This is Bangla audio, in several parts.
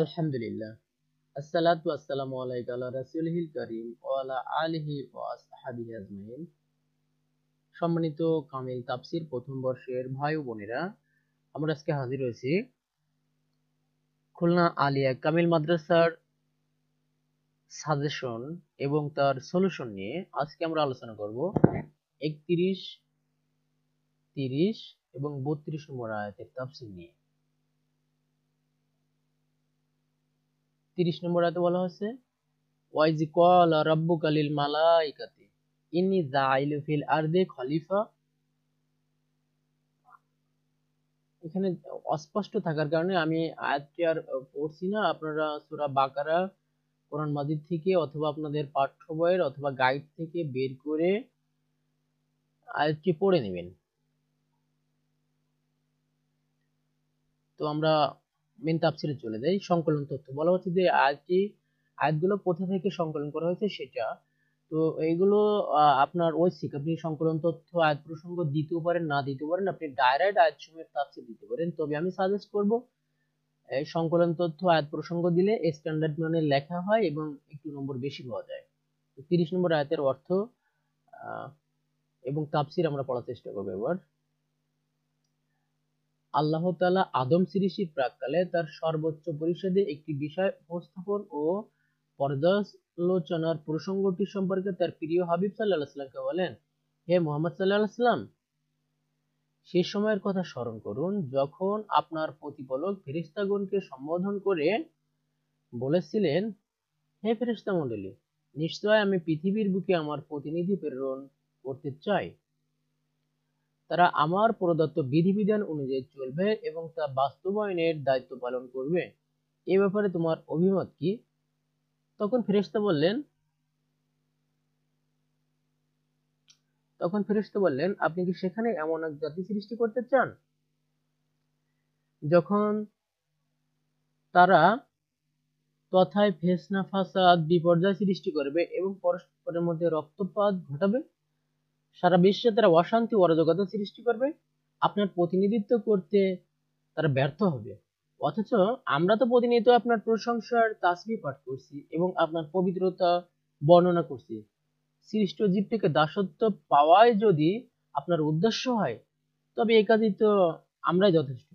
আলহামদুলিল্লাহ। আসসালাতু ওয়াসসালামু আলাইকা আলা রাসূলিল কারীম ওয়া আলা আলিহি ওয়া আসহাবিহি আজমাইন। সম্মানিত কামিল তাফসীর প্রথম বর্ষের ভাই ও বোনেরা, আমরা আজকে হাজির হয়েছি খুলনা আলিয়া কামিল মাদ্রাসার সাজেশন এবং তার সলিউশন নিয়ে। আজকে আমরা আলোচনা করব 31, 30 এবং 32 নম্বর আয়াতের তাফসীর নিয়ে। 30 নম্বর আয়াতে বলা হয়েছে, ওয়াইজ ক্বালা রাব্বুকা লিল মালাইকাতি ইন্নী জাইলু ফিল আরদি খলিফা। এখানে অস্পষ্ট থাকার কারণে আমি আয়াতটি আর পড়ছি না। আপনারা সূরা বাকারা কোরআন মাজিদ থেকে অথবা আপনাদের পাঠ্য বইয়ের অথবা গাইড থেকে বের করে আয়াতটি পড়ে নেবেন। তো আমরা মেন তাফসিরে চলে যাই। সংকলন তথ্য বলা হচ্ছে যে আয়াতগুলো কোথা থেকে সংকলন করা হয়েছে সেটা। তো এইগুলো আপনার ঐচ্ছিক, আপনি সংকলন তথ্য আয়াত প্রসঙ্গ দিতেও পারেন, না দিতেও পারেন, আপনি ডাইরেক্ট আয়াত সমূহের তাফসীর দিতে পারেন। তবে আমি সাজেস্ট করব এই সংকলন তথ্য আয়াত প্রসঙ্গ দিলে স্ট্যান্ডার্ড মানের লেখা হয় এবং একটু নম্বর বেশি পাওয়া যায়। 30 নম্বর আয়াতের অর্থ এবং তাফসীর আমরা পড়ার চেষ্টা করব এবার। আল্লাহ তাআলা আদম সৃষ্টির প্রাক্কালে তার সর্বোচ্চ পরিষদে একটি বিষয় উপস্থাপন ও পর্যালোচনার প্রসঙ্গটি সম্পর্কে তার প্রিয় হাবিব সাল্লাল্লাহু আলাইহি ওয়াসাল্লামকে বলেন, হে মুহাম্মদ সাল্লাল্লাহু আলাইহি ওয়াসাল্লাম, সে সময়ের কথা স্মরণ করুন যখন আপনার প্রতিপালক ফেরেশতাগণকে সম্বোধন করে বলেছিলেন, হে ফেরেশতা মণ্ডলী, নিশ্চয় আমি পৃথিবীর বুকে আমার প্রতিনিধি প্রেরণ করতে চাই। তারা আমার প্রদত্ত বিধিবিধান অনুযায়ী চলবে এবং তা বাস্তবায়নের দায়িত্ব পালন করবে। এ ব্যাপারে তোমার অভিমত কি? তখন ফেরেশতা বললেন, আপনি কি সেখানে এমন এক জাতি সৃষ্টি করতে চান যখন তারা তথায় ফিতনা, ফাসাদ, বিপর্যয় সৃষ্টি করবে এবং পরস্পরের মধ্যে রক্তপাত ঘটাবে? সারা বিশ্বে তারা অশান্তি ও অরাজকতা সৃষ্টি করবে? আপনার প্রতিনিধিত্ব করতে তারা ব্যর্থ হবে। অথচ আমরা তো প্রতিনিয়ত আপনার প্রশংসার তাসবিহ পাঠ করছি এবং আপনার পবিত্রতা বর্ণনা করছি। সৃষ্ট জীব থেকে দাসত্ব পাওয়াই যদি আপনার উদ্দেশ্য হয়, তবে এই কাজই তো আমরাই যথেষ্ট।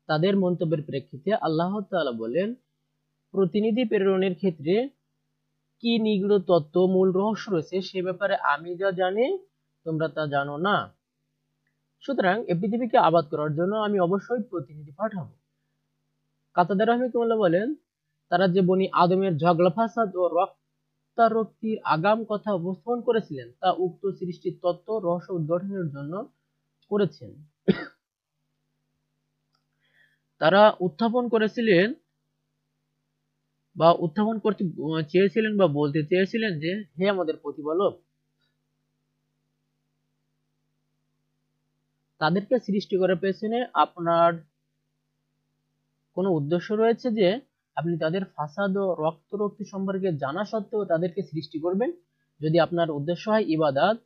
তাদের মন্তব্যের প্রেক্ষিতে আল্লাহ তাআলা বলেন, প্রতিনিধি প্রেরণের ক্ষেত্রে কি নিগূঢ় তত্ত্ব, মূল রহস্য রয়েছে সে ব্যাপারে আমি যা জানি তোমরা তা জানো না। সুতরাং এই পৃথিবীকে আবাদ করার জন্য আমি অবশ্যই প্রতিনিধি পাঠাবো। কাতাদা রাহিমাহুল্লাহ বলেন, তারা যে বনি আদমের ঝগড়া, ফাসাদ ও রক্তারক্তির আগাম কথা উপস্থাপন করেছিলেন তা উক্ত সৃষ্টির তত্ত্ব রহস্য উদ্ঘাটনের জন্য করেছেন। তারা উত্থাপন করতে চেয়েছিলেন বা বলতে চেয়েছিলেন যে, হে আমাদের প্রতিপালক, তাদেরকে সৃষ্টি করার পেছনে আপনার কোনো উদ্দেশ্য রয়েছে যে আপনি তাদের ফাসাদ ও রক্তারক্তি সম্পর্কে জানা সত্ত্বেও তাদেরকে সৃষ্টি করবেন? যদি আপনার উদ্দেশ্য হয় ইবাদত,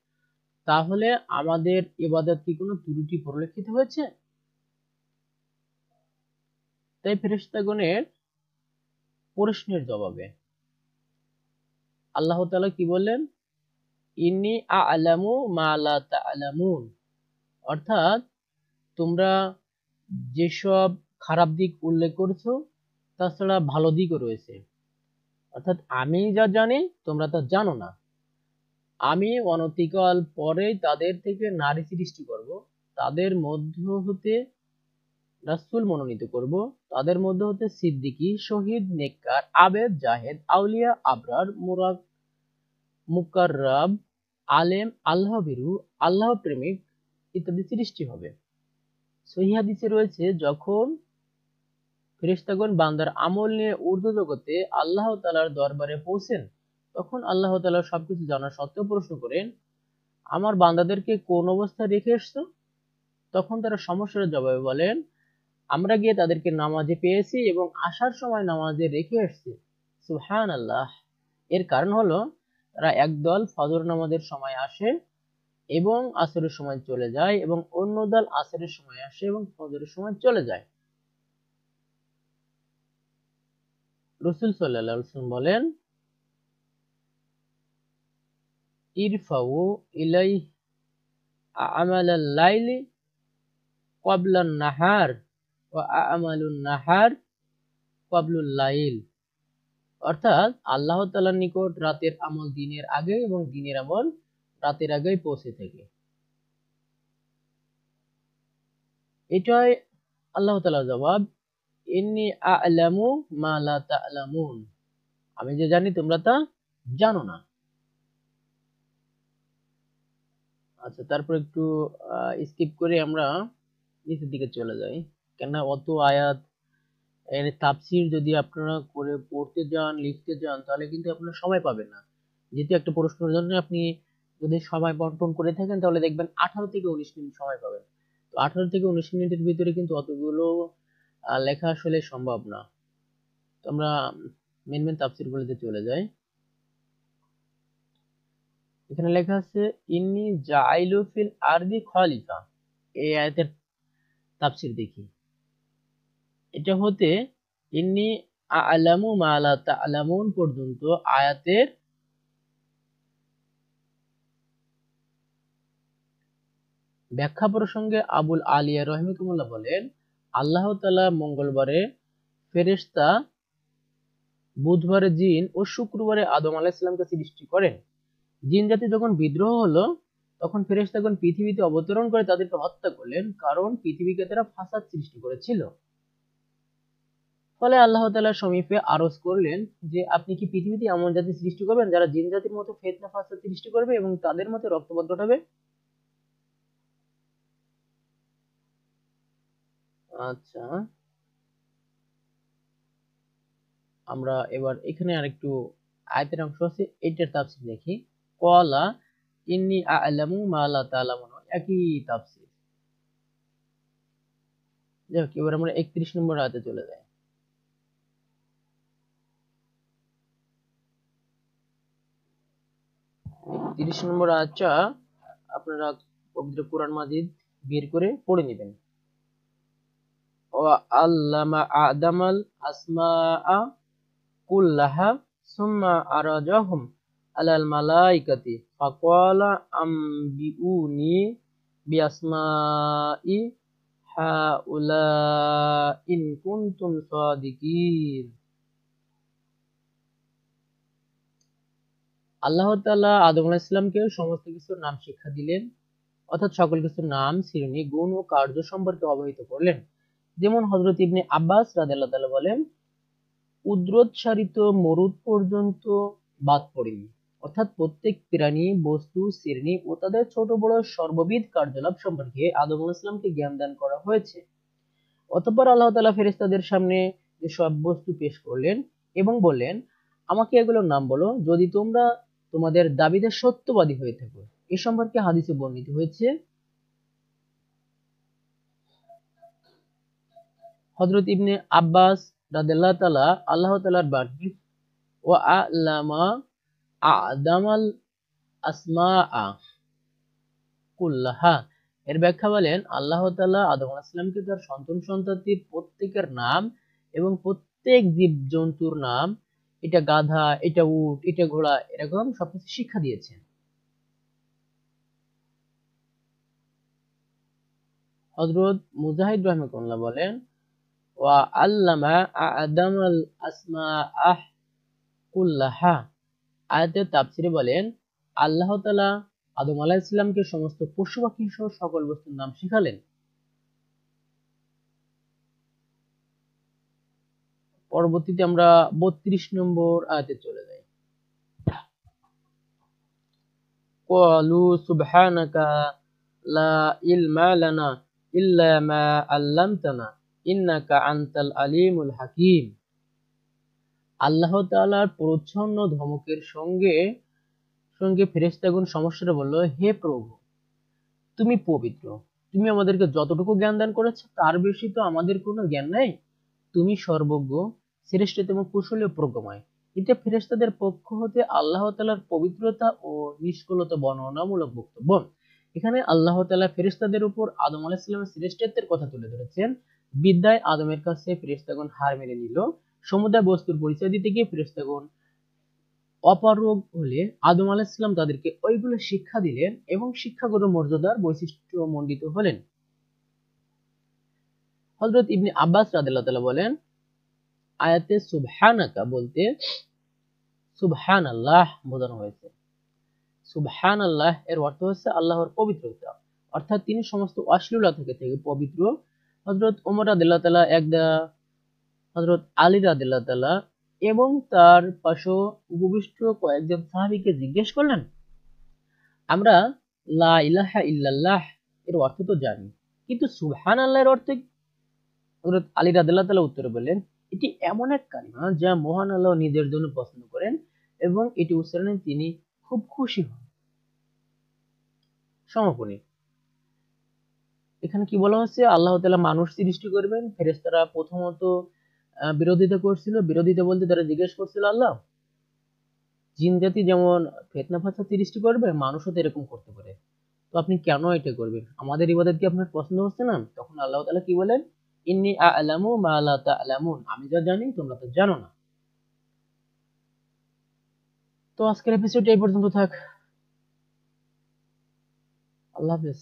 তাহলে আমাদের ইবাদত কি কোনো ত্রুটি পরিলক্ষিত হয়েছে? তাই ফেরেশতাগণের প্রশ্নের জবাবে আল্লাহ তাআলা কি বললেন? ইন্নী আ'লামু মা লা তা'লামুন। অর্থাৎ তোমরা যেসব খারাপ দিক উল্লেখ করেছো তাছাড়া ভালো দিকও রয়েছে। অর্থাৎ আমি যা জানি তোমরা তা জানো না। আমি অনতিকাল পরেই তাদের থেকে নারী সৃষ্টি করব, তাদের মধ্য হতে রাসূল মনোনীত করব, তাদের মধ্য হতে সিদ্দিকী, শহীদ, নেককার, আবেদ, জাহেদ, আউলিয়া, আবরার, মুকাররাব, আলেম, আল্লাহ ভীরু, আল্লাহ প্রেমিক ইত্যাদি সৃষ্টি হবে। সহিহ হাদিসে রয়েছে, যখন ফেরেশতাগণ বান্দার আমল নিয়ে ঊর্ধ্ব জগতে আল্লাহ তাআলার দরবারে পৌঁছেন, তখন আল্লাহ তাআলা সবকিছু জানা সত্ত্বেও প্রশ্ন করেন, আমার বান্দাদেরকে কোন অবস্থায় রেখে এসছো? তখন তারা সমস্যার জবাবে বলেন, আমরা গিয়ে তাদেরকে নামাজে পেয়েছি এবং আসার সময় নামাজে রেখে এসেছি। সুবহানাল্লাহ। এর কারণ হলো তারা একদল ফজর নামাজের সময় আসে এবং আসরের সময় চলে যায় এবং অন্য দল আসরের সময় আসে এবং ফজরের সময় চলে যায়। রাসূল সাল্লাল্লাহু আলাইহি ওয়াসাল্লাম বলেন, ইরফাউ ইলাই আমালাল লাইলি ক্বাবলান নাহার ওয়া আমালুন নাহার ক্বাবলুল লাইল। অর্থাৎ আল্লাহ তাআলার নিকট রাতের আমল দিনের আগে এবং দিনের আমল রাতের আগেই পৌঁছে থাকে। এটাই আল্লাহ তাআলার জবাব, ইন্নী আ'লামু মা লা তা'লামুন, আমি যে জানি তোমরা তা জানো না। আচ্ছা, তারপর একটু স্কিপ করে আমরা নিচের দিকে চলে যাই, কেন অত আয়াত এর তাফসীর যদি আপনারা করে পড়তে যান, লিখতে যান, তাহলে কিন্তু আপনারা সময় পাবেন না। যেহেতু একটা প্রশ্নের জন্য আপনি যদি সময় বন্টন করে থাকেন, তাহলে দেখবেন 18 থেকে 19 মিনিট সময় পাবেন। তো 18 থেকে 19 মিনিটের ভিতরে কিন্তু অতগুলো লেখা আসলে সম্ভব না। তো আমরা মেন তাফসীর গুলোতে চলে যাই। এখানে লেখা আছে, ইন্নী জাইলু ফিল আরদি খলিফা। এই আয়াতের তাফসীর দেখি। এটা হতে ইন্নী আ'লামু মা লা তা'লামুন পর্যন্ত আয়াতের ব্যাখ্যা প্রসঙ্গে আবুল আলিয়া রাহিমাহুল্লাহ বলেন, আল্লাহ তাআলা মঙ্গলবারে ফেরেশতা, বুধবারে জিন ও শুক্রবারে আদম আলাইহিস সালামকে সৃষ্টি করেন। জিন জাতি যখন বিদ্রোহ হলো, তখন ফেরেশতাগণ পৃথিবীতে অবতরণ করে তাদেরকে হত্যা করলেন, কারণ পৃথিবীকে তারা ফাসাদ সৃষ্টি করেছিল। ফলে আল্লাহ তাআলার সমীপে আরজ করলেন যে আপনি কি পৃথিবীতে এমন জাতি সৃষ্টি করবেন যারা জিন জাতির মতো ফিতনা ফাসাদ সৃষ্টি করবে এবং তাদের মতো রক্তপাত ঘটাবে। আচ্ছা, আমরা এবার এখানে আরেকটু আয়াতের অংশ আছে, এইটার তাফসীর দেখি। ক্বালা ইন্নী আ'লামু মা লা তা'লামুন, একই তাফসীর। যাই হোক, এবার আমরা 31 নম্বর আয়াতে চলে যাই। 31 নম্বর আয়াতটা আপনারা পবিত্র কোরআন মাজিদ বের করে পড়ে নেবেন। ওয়া আল্লামা আদামাল আসমাআ কুল্লাহা সুম্মা আরাজাহুম আলাল মালাইকাতি ফাকালা আম্বিউনি বিআসমাই হাউলা ইন কুনতুম সাদিকিন। আল্লাহ তাআলা আদম আলাইহিস সালামকে সমস্ত কিছুর নাম শিক্ষা দিলেন, অর্থাৎ সকল কিছুর নাম, শ্রেণী, গুণ ও কার্য সম্পর্কে অবহিত করলেন। যেমন হযরত ইবনে আব্বাস রাদিয়াল্লাহু তাআলা বলেন, উদ্রোৎসারিত মরুদ পর্যন্ত বাদ পড়েনি, অর্থাৎ প্রত্যেক প্রাণী, বস্তু, শ্রেণী ও তাদের ছোট বড় সর্ববিধ কার্যকলাপ সম্পর্কে আদম আলাইহিস সালামকে জ্ঞান দান করা হয়েছে। অতঃপর আল্লাহ তাআলা ফেরেশতাদের সামনে যে সব বস্তু পেশ করলেন এবং বললেন, আমাকে এগুলোর নাম বলো যদি তোমরা তোমাদের দাবিতে সত্যবাদী হয়ে থাকো। এ সম্পর্কে হাদিসে বর্ণিত হয়েছে, হযরত ইবনে আব্বাস রাদিয়াল্লাহু তাআলা আল্লাহ তাআলার বাণী, ওয়া আ'লামা আদামাল আসমাআ কুল্লাহা, এর ব্যাখ্যা বলেন, আল্লাহ তাআলা আদম আলাইহিস সালামকে তার সন্তান সন্ততির প্রত্যেকের নাম এবং প্রত্যেক জীব জন্তুর নাম, এটা গাধা, এটা উট, এটা ঘোড়া, এরকম সবকিছু শিক্ষা দিয়েছেন। হযরত মুজাহিদ রাহিমাহুল্লাহ বলেন, ওয়া আল্লামা আদামাল আসমাআ কুল্লাহা, আয়াতের তাফসীরে বলেন, আল্লাহ তাআলা আদম আলাইহিস সালামকে সমস্ত পশু পাখি সহ সকল বস্তুর নাম শিখালেন। পরবর্তীতে আমরা 32 নম্বর আয়াতে চলে যাই। ক্বালু সুবহানাকা লা ইলমা লানা ইল্লা মা আল্লামতানা ইন্নাকা আনতাল আলিমুল হাকিম। আল্লাহ তাআলার প্রচ্ছন্ন ধমকের সঙ্গে সঙ্গে ফেরেশতাগণ সমস্যাটা বলল, হে প্রভু, তুমি পবিত্র, তুমি আমাদেরকে যতটুকু জ্ঞান দান করেছো তার বেশি তো আমাদের কোনো জ্ঞান নাই। তুমি সর্বজ্ঞ, শ্রেষ্ঠতম কুশলী ও প্রজ্ঞাময়। এতে ফেরেশতাদের পক্ষ হতে আল্লাহ তাআলার পবিত্রতা ও নিষ্কলতা বর্ণনামূলক বক্তব্য। এখানে আল্লাহ তাআলা ফেরেশতাদের উপর আদম আলাইহিস সালামের শ্রেষ্ঠত্বের কথা তুলে ধরেছেন। বিদ্যায় আদমের কাছে ফেরেশতাগণ হার মেনে নিল, সমুদায় বস্তুর পরিচয় দিতে গিয়ে ফেরেশতাগণ অপারগ হলে আদম আলাইহিস সালাম তাদেরকে ওইগুলো শিক্ষা দিলেন এবং শিক্ষাগত মর্যাদার বৈশিষ্ট্য মণ্ডিত হলেন। হযরত ইবনে আব্বাস রাদিয়াল্লাহু তাআলা বলেন, আয়াতে সুবহানাকা বলতে সুবহানাল্লাহ বোঝানো হয়েছে। সুবহানাল্লাহ এর অর্থ হচ্ছে আল্লাহর পবিত্রতা, অর্থাৎ তিনি সমস্ত অশ্লীলতা থেকে পবিত্র। হযরত ওমর রাদিয়াল্লাহু তাআলা একদা হযরত আলী রাদিয়াল্লাহু তাআলা এবং তার পাশে উপবিষ্ট কয়েকজন সাহাবীকে জিজ্ঞেস করলেন, আমরা লা ইলাহা ইল্লাল্লাহ এর অর্থ তো জানি, কিন্তু সুবহানাল্লাহ এর অর্থ কি? হযরত আলী রাদিয়াল্লাহু তাআলা উত্তরে বললেন, এটি এমন এক কালিমা যা মহান আল্লাহ নিজের জন্য পছন্দ করেন এবং এটি উচ্চারণে তিনি খুব খুশি হন। সমাপনী, এখানে কি বলা হচ্ছে, আল্লাহ তাআলা মানুষ সৃষ্টি করবেন। ফেরেশতারা প্রথমত বিরোধিতা করছিল, বিরোধিতা বলতে তারা জিজ্ঞেস করছিল, আল্লাহ জিন জাতি যেমন ফিতনা ফাসাদ সৃষ্টি করবে, মানুষও তো এরকম করতে পারে, তো আপনি কেন এটা করবেন? আমাদের ইবাদত কি আপনার পছন্দ হচ্ছে না? তখন আল্লাহ তাআলা কি বলেন, ইন্নী আ'লামু মা লা তা'লামুন, আমি যা জানি তোমরা তো জানো না। তো আজকের এপিসোড এই পর্যন্ত থাক। আল্লাহ হাফেজ।